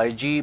IG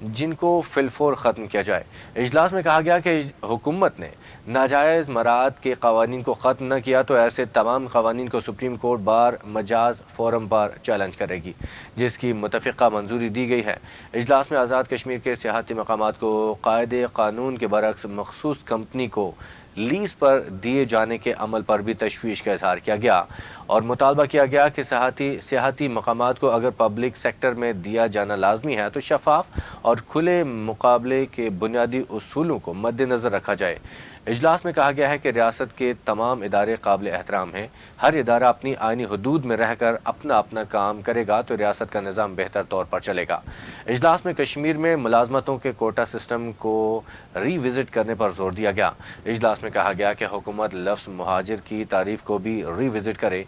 جن کو فی الفور ختم کیا جائے۔ اجلاس میں کہا گیا کہ حکومت نے ناجائز مراد کے قوانین کو ختم نہ کیا تو ایسے تمام قوانین کو سپریم کورٹ بار مجاز فورم پر چیلنج کرے گی، جس کی متفقہ منظوری دی گئی ہے۔ اجلاس میں آزاد کشمیر کے سیاحتی مقامات کو قاعدے قانون کے برعکس مخصوص کمپنی کو لیز پر دیے جانے کے عمل پر بھی تشویش کا اظہار کیا گیا اور مطالبہ کیا گیا کہ سیاحتی مقامات کو اگر پبلک سیکٹر میں دیا جانا لازمی ہے تو شفاف اور کھلے مقابلے کے بنیادی اصولوں کو مد نظر رکھا جائے۔ اجلاس میں کہا گیا ہے کہ ریاست کے تمام ادارے قابل احترام ہیں، ہر ادارہ اپنی آئینی حدود میں رہ کر اپنا کام کرے گا تو ریاست کا نظام بہتر طور پر چلے گا۔ اجلاس میں کشمیر میں ملازمتوں کے کوٹا سسٹم کو ری وزٹ کرنے پر زور دیا گیا۔ اجلاس میں کہا گیا کہ حکومت لفظ مہاجر کی تعریف کو بھی ری وزٹ کرے۔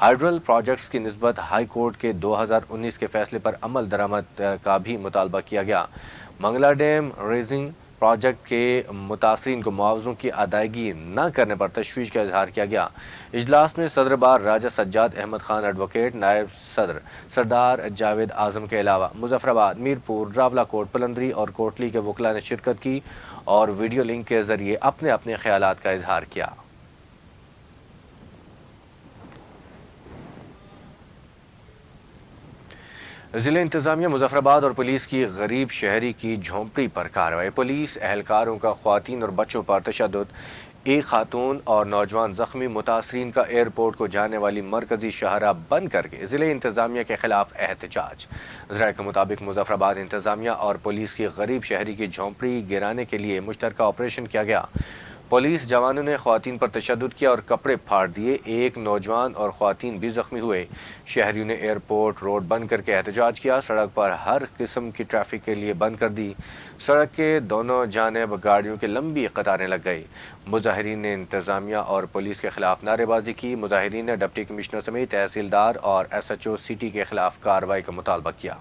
ہائیڈرل پروجیکٹس کی نسبت ہائی کورٹ کے 2019 کے فیصلے پر عمل درآمد کا بھی مطالبہ کیا گیا۔ منگلا ڈیم ریزنگ پروجیکٹ کے متاثرین کو معاوضوں کی ادائیگی نہ کرنے پر تشویش کا اظہار کیا گیا۔ اجلاس میں صدر بار راجہ سجاد احمد خان ایڈوکیٹ، نائب صدر سردار جاوید اعظم کے علاوہ مظفر آباد، میرپور، راولہ کوٹ، پلندری اور کوٹلی کے وکلاء نے شرکت کی اور ویڈیو لنک کے ذریعے اپنے خیالات کا اظہار کیا۔ ضلع انتظامیہ مظفر آباد اور پولیس کی غریب شہری کی جھونپڑی پر کارروائی۔ پولیس اہلکاروں کا خواتین اور بچوں پر تشدد، ایک خاتون اور نوجوان زخمی، متاثرین کا ایئرپورٹ کو جانے والی مرکزی شاہراہ بند کر کے ضلع انتظامیہ کے خلاف احتجاج۔ ذرائع کے مطابق مظفر آباد انتظامیہ اور پولیس کی غریب شہری کی جھونپڑی گرانے کے لیے مشترکہ آپریشن کیا گیا۔ پولیس جوانوں نے خواتین پر تشدد کیا اور کپڑے پھاڑ دیے، ایک نوجوان اور خواتین بھی زخمی ہوئے۔ شہریوں نے ایئرپورٹ روڈ بند کر کے احتجاج کیا، سڑک پر ہر قسم کی ٹریفک کے لیے بند کر دی، سڑک کے دونوں جانب گاڑیوں کی لمبی قطاریں لگ گئی۔ مظاہرین نے انتظامیہ اور پولیس کے خلاف نعرے بازی کی۔ مظاہرین نے ڈپٹی کمشنر سمیت تحصیلدار اور ایس ایچ او سٹی کے خلاف کارروائی کا مطالبہ کیا۔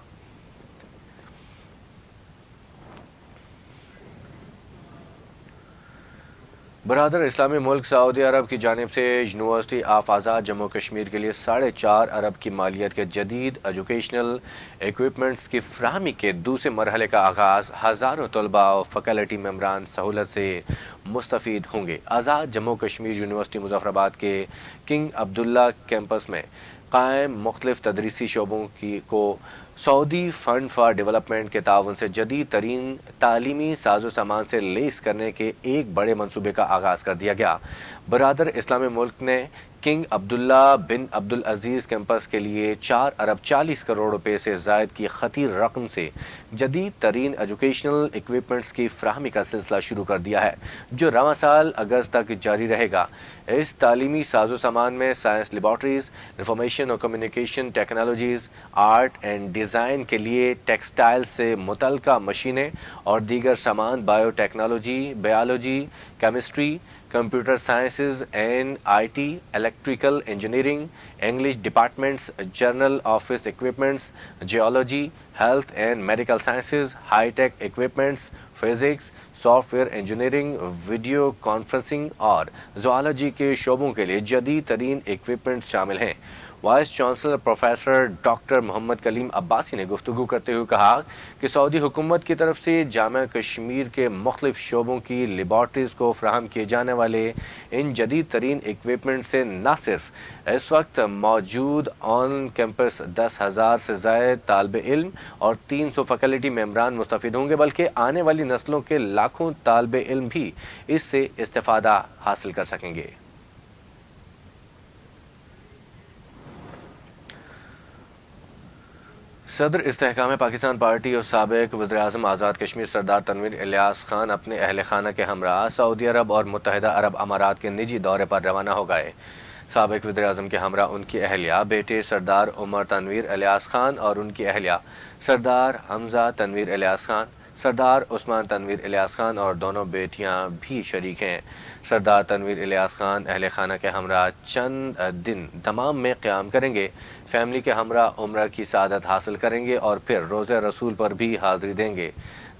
برادر اسلامی ملک سعودی عرب کی جانب سے یونیورسٹی آف آزاد جموں کشمیر کے لیے 4.5 ارب کی مالیت کے جدید ایجوکیشنل ایکوپمنٹس کی فراہمی کے دوسرے مرحلے کا آغاز۔ ہزاروں طلباء اور فیکلٹی ممبران سہولت سے مستفید ہوں گے۔ آزاد جموں کشمیر یونیورسٹی مظفر آباد کے کنگ عبداللہ کیمپس میں قائم مختلف تدریسی شعبوں کو سعودی فنڈ فار ڈیولپمنٹ کے تعاون سے جدید ترین تعلیمی ساز و سامان سے لیس کرنے کے ایک بڑے منصوبے کا آغاز کر دیا گیا۔ برادر اسلامی ملک نے کنگ عبداللہ بن عبدالعزیز کیمپس کے لیے 4 ارب 40 کروڑ روپے سے زائد کی خطیر رقم سے جدید ترین ایجوکیشنل ایکوپمنٹس کی فراہمی کا سلسلہ شروع کر دیا ہے، جو رواں سال اگست تک جاری رہے گا۔ اس تعلیمی ساز و سامان میں سائنس لیبارٹریز، انفارمیشن اور communication technologies, art and design کے لیے ٹیکسٹائل سے متعلقہ مشینیں اور دیگر سامان، biotechnology, biology, chemistry, computer sciences and I T, electrical engineering, English departments, general office equipments, geology, health and medical sciences, high tech equipments, physics, software engineering, video conferencing اور zoology کے شعبوں کے لیے جدید ترین equipments شامل ہیں۔ Vice chancellor professor doctor Muhammad Kaleem Abbasi نے گفتگو کرتے ہوئے کہا کہ سعودی حکومت کی طرف سے جامعہ کشمیر کے مختلف شعبوں کی لیبارٹریز کو فراہم کیے جانے والے ان جدید ترین ایکوپمنٹ سے نہ صرف اس وقت موجود آن کیمپس 10,000 سے زائد طالب علم اور 300 فیکلٹی ممبران مستفید ہوں گے، بلکہ آنے والی نسلوں کے لاکھوں طالب علم بھی اس سے استفادہ حاصل کر سکیں گے۔ صدر استحکام پاکستان پارٹی اور سابق وزیراعظم آزاد کشمیر سردار تنویر الیاس خان اپنے اہل خانہ کے ہمراہ سعودی عرب اور متحدہ عرب امارات کے نجی دورے پر روانہ ہو گئے۔ سابق وزیراعظم کے ہمراہ ان کی اہلیہ بیٹے سردار عمر تنویر الیاس خان اور ان کی اہلیہ سردار حمزہ تنویر الیاس خان، سردار عثمان تنویر الیاس خان اور دونوں بیٹیاں بھی شریک ہیں۔ سردار تنویر الیاس خان اہل خانہ کے ہمراہ چند دن دمام میں قیام کریں گے، فیملی کے ہمراہ عمرہ کی سعادت حاصل کریں گے اور پھر روزہ رسول پر بھی حاضری دیں گے۔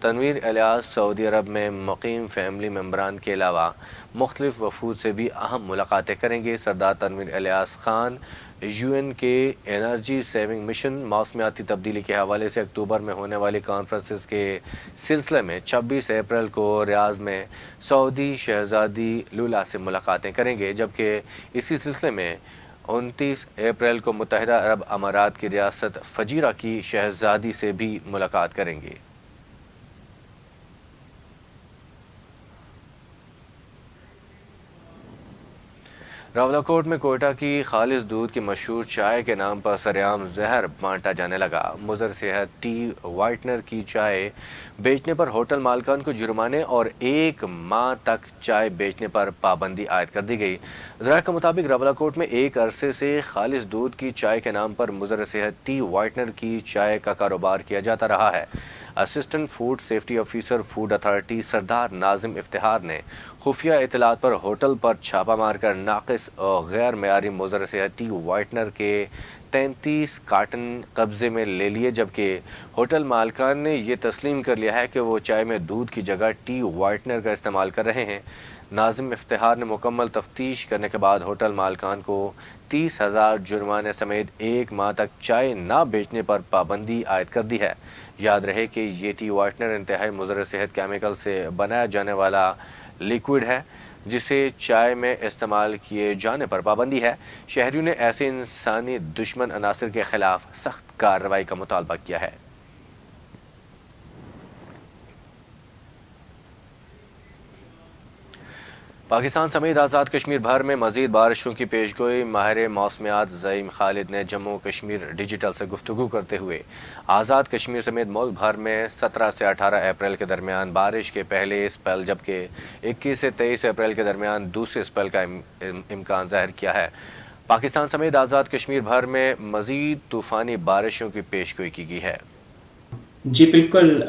تنویر الیاس سعودی عرب میں مقیم فیملی ممبران کے علاوہ مختلف وفود سے بھی اہم ملاقاتیں کریں گے۔ سردار تنویر الیاس خان یو این کے انرجی سیونگ مشن موسمیاتی تبدیلی کے حوالے سے اکتوبر میں ہونے والی کانفرنسز کے سلسلے میں 26 اپریل کو ریاض میں سعودی شہزادی لولا سے ملاقاتیں کریں گے، جبکہ اسی سلسلے میں 29 اپریل کو متحدہ عرب امارات کی ریاست فجیرہ کی شہزادی سے بھی ملاقات کریں گے۔ راولاکوٹ میں کوئٹہ کی خالص دودھ کی مشہور چائے کے نام پر سرعام زہر بانٹا جانے لگا۔ مضر صحت ٹی وائٹنر کی چائے بیچنے پر ہوٹل مالکان کو جرمانے اور 1 ماہ تک چائے بیچنے پر پابندی عائد کر دی گئی۔ ذرائع کے مطابق راولاکوٹ میں ایک عرصے سے خالص دودھ کی چائے کے نام پر مضر صحت ٹی وائٹنر کی چائے کا کاروبار کیا جاتا رہا ہے۔ Assistant food safety officer food authority سردار ناظم افتخار نے خفیہ اطلاعات پر ہوٹل پر چھاپہ مار کر ناقص اور غیر معیاری مضر صحت ٹی وائٹنر کے 33 کارٹن قبضے میں لے لیے، جبکہ ہوٹل مالکان نے یہ تسلیم کر لیا ہے کہ وہ چائے میں دودھ کی جگہ ٹی وائٹنر کا استعمال کر رہے ہیں۔ ناظم افتخار نے مکمل تفتیش کرنے کے بعد ہوٹل مالکان کو 30,000 جرمانے سمیت 1 ماہ تک چائے نہ بیچنے پر پابندی عائد کر دی ہے۔ یاد رہے کہ یہ ٹی وائٹنر انتہائی مضر صحت کیمیکل سے بنایا جانے والا لیکوئڈ ہے، جسے چائے میں استعمال کیے جانے پر پابندی ہے۔ شہریوں نے ایسے انسانی دشمن عناصر کے خلاف سخت کارروائی کا مطالبہ کیا ہے۔ پاکستان سمیت آزاد کشمیر بھر میں مزید بارشوں کی پیشگوئی۔ ماہر موسمیات زعیم خالد نے جموں کشمیر ڈیجیٹل سے گفتگو کرتے ہوئے آزاد کشمیر سمیت ملک بھر میں 17 سے 18 اپریل کے درمیان بارش کے پہلے اسپیل جبکہ 21 سے 23 اپریل کے درمیان دوسرے اسپیل کا امکان ظاہر کیا ہے۔ پاکستان سمیت آزاد کشمیر بھر میں مزید طوفانی بارشوں کی پیشگوئی کی گئی ہے۔ جی بالکل،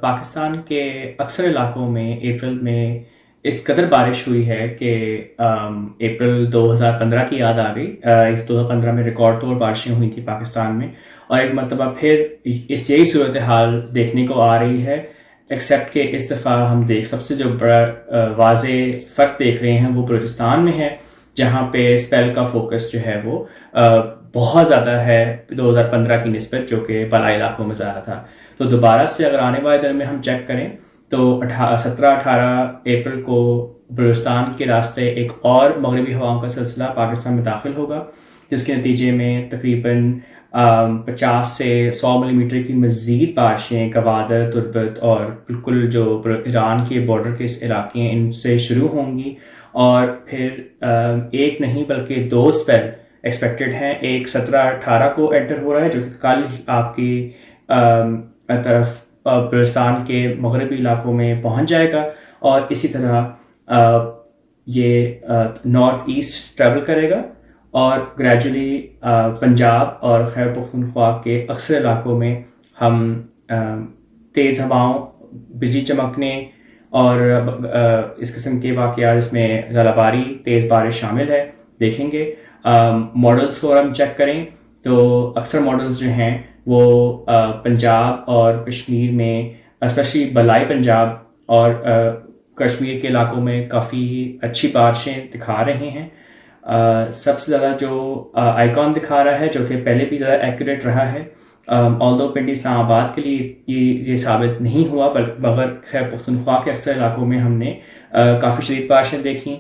پاکستان کے اکثر علاقوں میں اپریل میں اس قدر بارش ہوئی ہے کہ اپریل 2015 کی یاد آ گئی۔ 2015 میں ریکارڈ توڑ بارشیں ہوئی تھیں پاکستان میں، اور ایک مرتبہ پھر اس یہی صورتحال دیکھنے کو آ رہی ہے، ایکسیپٹ کہ اس دفعہ ہم سب سے جو بڑا واضح فرق دیکھ رہے ہیں وہ بلوچستان میں ہے، جہاں پہ اسپیل کا فوکس جو ہے وہ بہت زیادہ ہے 2015 کی نسبت، جو کہ بالائی علاقوں میں زیادہ تھا۔ تو دوبارہ سے اگر آنے والے دن میں ہم چیک کریں تو 17-18 اپریل کو بلوچستان کے راستے ایک اور مغربی ہواؤں کا سلسلہ پاکستان میں داخل ہوگا، جس کے نتیجے میں تقریباً 50 سے 100 ملی میٹر کی مزید بارشیں گوادر، تربت اور بالکل جو ایران کے بارڈر کے علاقے ہیں ان سے شروع ہوں گی، اور پھر ایک نہیں بلکہ 2 اسپیل ایکسپیکٹڈ ہیں۔ ایک 17-18 کو انٹر ہو رہا ہے، جو کہ کل آپ کی طرف بلوچستان کے مغربی علاقوں میں پہنچ جائے گا، اور اسی طرح یہ نارتھ ایسٹ ٹریول کرے گا اور گریجولی پنجاب اور خیبر پختونخوا کے اکثر علاقوں میں ہم تیز ہواؤں، بجلی چمکنے اور اس قسم کے واقعات جس میں ژالہ باری، تیز بارش شامل ہے دیکھیں گے۔ ماڈلز کو ہم چیک کریں تو اکثر ماڈلز جو ہیں وہ پنجاب اور کشمیر میں، اسپیشلی بالائی پنجاب اور کشمیر کے علاقوں میں کافی اچھی بارشیں دکھا رہے ہیں۔ سب سے زیادہ جو آئیکن دکھا رہا ہے، جو کہ پہلے بھی زیادہ ایکوریٹ رہا ہے، آلدو پنڈی اسلام آباد کے لیے یہ ثابت نہیں ہوا، مگر خیبر پختونخوا کے اکثر علاقوں میں ہم نے کافی شدید بارشیں دیکھیں،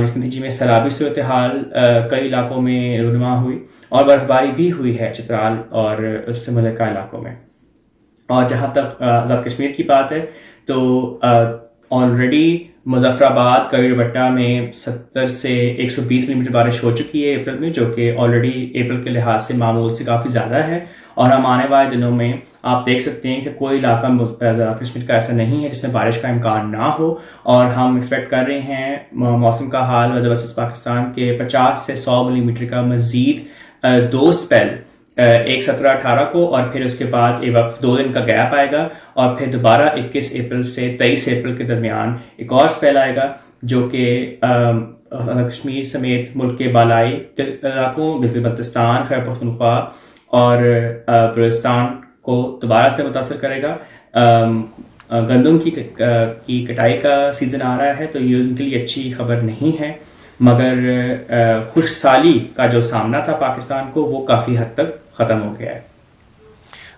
جس کے نتیجے میں سیلابی صورتحال کئی علاقوں میں رونما ہوئی، اور برف باری بھی ہوئی ہے چترال اور اس سے ملکہ علاقوں میں۔ اور جہاں تک آزاد کشمیر کی بات ہے تو آلریڈی مظفر آباد، کبیر بٹہ میں 70 سے 120 ملی میٹر بارش ہو چکی ہے اپریل میں، جو کہ آلریڈی اپریل کے لحاظ سے معمول سے کافی زیادہ ہے، اور ہم آنے والے دنوں میں آپ دیکھ سکتے ہیں کہ کوئی علاقہ آزاد کشمیر کا ایسا نہیں ہے جس میں بارش کا امکان نہ ہو، اور ہم ایکسپیکٹ کر رہے ہیں موسم کا حال ویدر ورسز پاکستان کے 50 سے 100 ملی میٹر کا مزید 2 اسپیل، ایک 17-18 کو، اور پھر اس کے بعد ایک وقت 2 دن کا گیپ آئے گا، اور پھر دوبارہ 21 اپریل سے 23 اپریل کے درمیان ایک اور اسپیل آئے گا، جو کہ کشمیر سمیت ملک کے بالائی علاقوں، بلتستان، خیبر پختونخوا اور بلوچستان کو دوبارہ سے متاثر کرے گا۔ گندم کی کٹائی کا سیزن آ رہا ہے، تو یہ ان کے لیے اچھی خبر نہیں ہے، مگر خوش سالی کا جو سامنا تھا پاکستان کو وہ کافی حد تک ختم ہو گیا ہے۔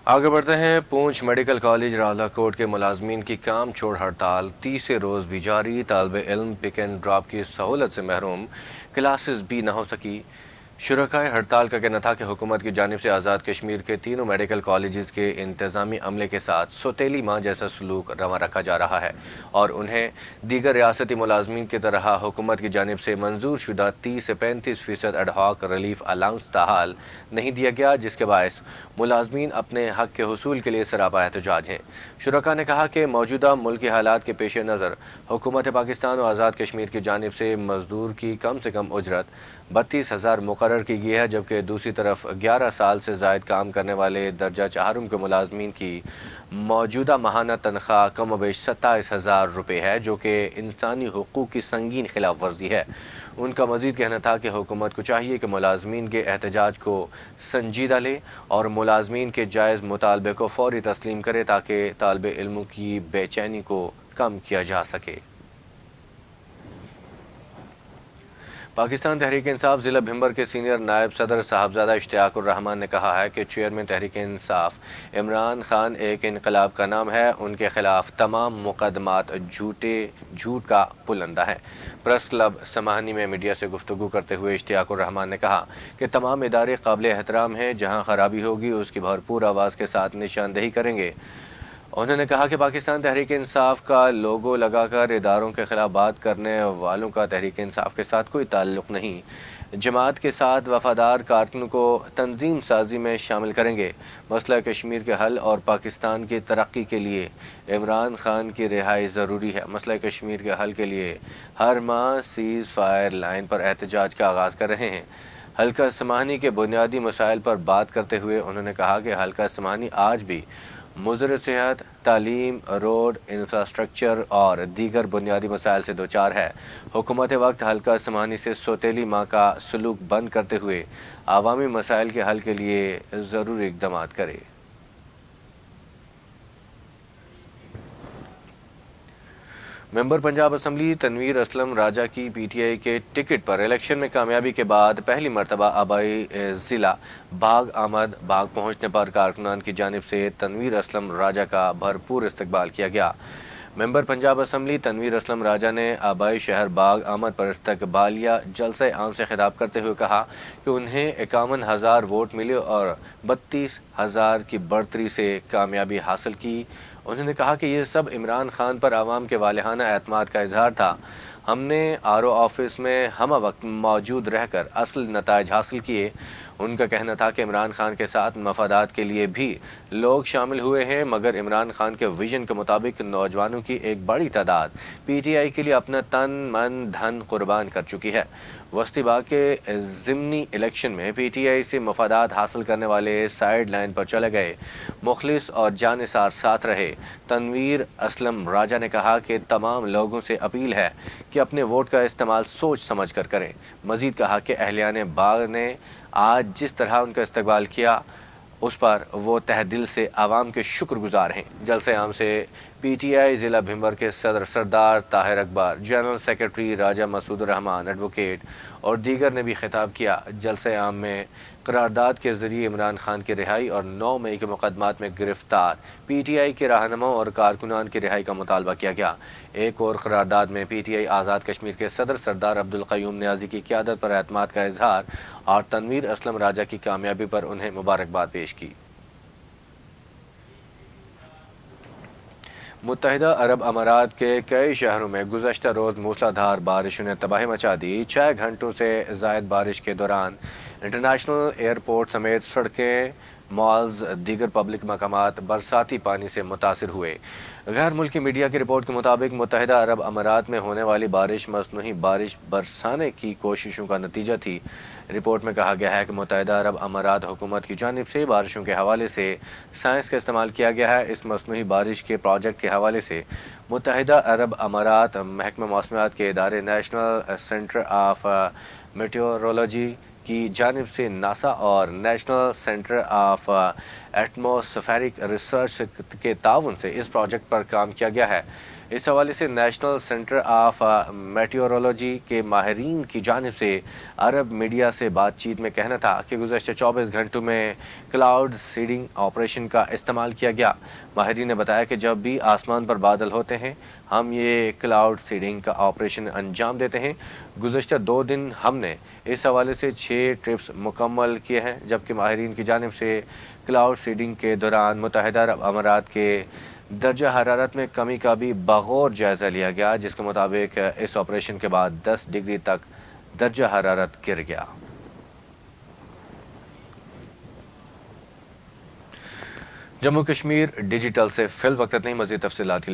آگے بڑھتے ہیں۔ پونچھ میڈیکل کالج راولہ کوٹ کے ملازمین کی کام چھوڑ ہڑتال تیسرے روز بھی جاری، طالب علم پک اینڈ ڈراپ کی سہولت سے محروم، کلاسز بھی نہ ہو سکی۔ شرکائے ہڑتال کا کہنا تھا کہ حکومت کی جانب سے آزاد کشمیر کے تینوں میڈیکل کالجز کے انتظامی عملے کے ساتھ سوتیلی ماں جیسا سلوک رواں رکھا جا رہا ہے اور انہیں دیگر ریاستی ملازمین کی طرح حکومت کی جانب سے منظور شدہ 30 سے 35% ایڈ ہاک ریلیف الاؤنس تاحال نہیں دیا گیا، جس کے باعث ملازمین اپنے حق کے حصول کے لیے سراپا احتجاج ہیں۔ شرکاء نے کہا کہ موجودہ ملکی حالات کے پیش نظر حکومت پاکستان اور آزاد کشمیر کی جانب سے مزدور کی کم سے کم اجرت 32,000 مقرر کی گئی ہے، جبکہ دوسری طرف 11 سال سے زائد کام کرنے والے درجہ چہارم کے ملازمین کی موجودہ ماہانہ تنخواہ کم و بیش 27,000 روپے ہے، جو کہ انسانی حقوق کی سنگین خلاف ورزی ہے۔ ان کا مزید کہنا تھا کہ حکومت کو چاہیے کہ ملازمین کے احتجاج کو سنجیدہ لے اور ملازمین کے جائز مطالبے کو فوری تسلیم کرے تاکہ طالب علموں کی بے چینی کو کم کیا جا سکے۔ پاکستان تحریک انصاف ضلع بھمبر کے سینئر نائب صدر صاحبزادہ اشتیاق الرحمان نے کہا ہے کہ چیئرمین تحریک انصاف عمران خان ایک انقلاب کا نام ہے، ان کے خلاف تمام مقدمات جھوٹ کا پلندہ ہیں۔ پریس کلب سماہنی میں میڈیا سے گفتگو کرتے ہوئے اشتیاق الرحمان نے کہا کہ تمام ادارے قابل احترام ہیں، جہاں خرابی ہوگی اس کی بھرپور آواز کے ساتھ نشاندہی کریں گے۔ انہوں نے کہا کہ پاکستان تحریک انصاف کا لوگو لگا کر اداروں کے خلاف بات کرنے والوں کا تحریک انصاف کے ساتھ کوئی تعلق نہیں۔ جماعت کے ساتھ وفادار کارکنوں کو تنظیم سازی میں شامل کریں گے۔ مسئلہ کشمیر کے حل اور پاکستان کی ترقی کے لیے عمران خان کی رہائی ضروری ہے۔ مسئلہ کشمیر کے حل کے لیے ہر ماہ سیز فائر لائن پر احتجاج کا آغاز کر رہے ہیں۔ حلقہ سماہنی کے بنیادی مسائل پر بات کرتے ہوئے انہوں نے کہا کہ حلقہ سماہنی آج بھی مضر صحت، تعلیم، روڈ، انفراسٹرکچر اور دیگر بنیادی مسائل سے دوچار ہے۔ حکومت وقت حلقہ سماہنی سے سوتیلی ماں کا سلوک بند کرتے ہوئے عوامی مسائل کے حل کے لیے ضروری اقدامات کرے۔ ممبر پنجاب اسمبلی تنویر اسلم راجہ کی پی ٹی آئی کے ٹکٹ پر الیکشن میں کامیابی کے بعد پہلی مرتبہ آبائی ضلع باغ آمد باغ پہنچنے پر کارکنان کی جانب سے تنویر اسلم راجہ کا بھرپور استقبال کیا گیا۔ ممبر پنجاب اسمبلی تنویر اسلم راجہ نے آبائی شہر باغ آمد پر استقبالیہ جلسہ عام سے خطاب کرتے ہوئے کہا کہ انہیں 51,000 ووٹ ملے اور 32,000 کی بڑھتری سے کامیابی حاصل کی۔ انہوں نے کہا کہ یہ سب عمران خان پر عوام کے والہانہ اعتماد کا اظہار تھا۔ ہم نے آر او آفس میں ہمہ وقت موجود رہ کر اصل نتائج حاصل کیے۔ ان کا کہنا تھا کہ عمران خان کے ساتھ مفادات کے لیے بھی لوگ شامل ہوئے ہیں، مگر عمران خان کے ویژن کے مطابق نوجوانوں کی ایک بڑی تعداد پی ٹی آئی کے لیے اپنا تن من دھن قربان کر چکی ہے۔ وسطی باغ کے ضمنی الیکشن میں پی ٹی آئی سے مفادات حاصل کرنے والے سائیڈ لائن پر چلے گئے، مخلص اور جانثار ساتھ رہے۔ تنویر اسلم راجہ نے کہا کہ تمام لوگوں سے اپیل ہے کہ اپنے ووٹ کا استعمال سوچ سمجھ کر کریں۔ مزید کہا کہ اہلیان باغ نے آج جس طرح ان کا استقبال کیا اس پر وہ تہ دل سے عوام کے شکر گزار ہیں۔ جلسہ عام سے پی ٹی آئی ضلع بھمبر کے صدر سردار طاہر اکبر، جنرل سیکرٹری راجہ مسعود الرحمان، ایڈوکیٹ اور دیگر نے بھی خطاب کیا۔ جلسہ عام میں قرارداد کے ذریعے عمران خان کی رہائی اور 9 مئی کے مقدمات میں گرفتار پی ٹی آئی کے رہنماؤں اور کارکنان کی رہائی کا مطالبہ کیا گیا۔ ایک اور قرارداد میں P T I Azad Kashmir کے صدر سردار عبدالقیوم نیازی کی قیادت پر اعتماد کا اظہار اور تنویر اسلم راجہ کی کامیابی پر انہیں مبارکباد پیش کی۔ متحدہ عرب امارات کے کئی شہروں میں گزشتہ روز موسلا دھار بارشوں نے تباہی مچا دی۔ 6 گھنٹوں سے زائد بارش کے دوران انٹرنیشنل ایئرپورٹ سمیت سڑکیں، مالز، دیگر پبلک مقامات برساتی پانی سے متاثر ہوئے۔ غیر ملکی میڈیا کی رپورٹ کے مطابق متحدہ عرب امارات میں ہونے والی بارش مصنوعی بارش برسانے کی کوششوں کا نتیجہ تھی۔ رپورٹ میں کہا گیا ہے کہ متحدہ عرب امارات حکومت کی جانب سے بارشوں کے حوالے سے سائنس کا استعمال کیا گیا ہے۔ اس مصنوعی بارش کے پروجیکٹ کے حوالے سے متحدہ عرب امارات محکمہ موسمیات کے ادارے نیشنل سینٹر آف میٹیورولوجی کی جانب سے ناسا اور national centre of atmospheric research کے تعاون سے اس پروجیکٹ پر کام کیا گیا ہے۔ اس حوالے سے نیشنل سینٹر آف میٹیورولوجی کے ماہرین کی جانب سے عرب میڈیا سے بات چیت میں کہنا تھا کہ گزشتہ 24 گھنٹوں میں کلاؤڈ سیڈنگ آپریشن کا استعمال کیا گیا۔ ماہرین نے بتایا کہ جب بھی آسمان پر بادل ہوتے ہیں ہم یہ کلاؤڈ سیڈنگ کا آپریشن انجام دیتے ہیں۔ گزشتہ 2 دن ہم نے اس حوالے سے 6 ٹرپس مکمل کیے ہیں، جبکہ ماہرین کی جانب سے کلاؤڈ سیڈنگ کے دوران متحدہ عرب امارات کے درجہ حرارت میں کمی کا بھی بغور جائزہ لیا گیا، جس کے مطابق اس آپریشن کے بعد 10 ڈگری تک درجہ حرارت گر گیا۔ جموں کشمیر ڈیجیٹل سے فی الوقت نہیں، مزید تفصیلات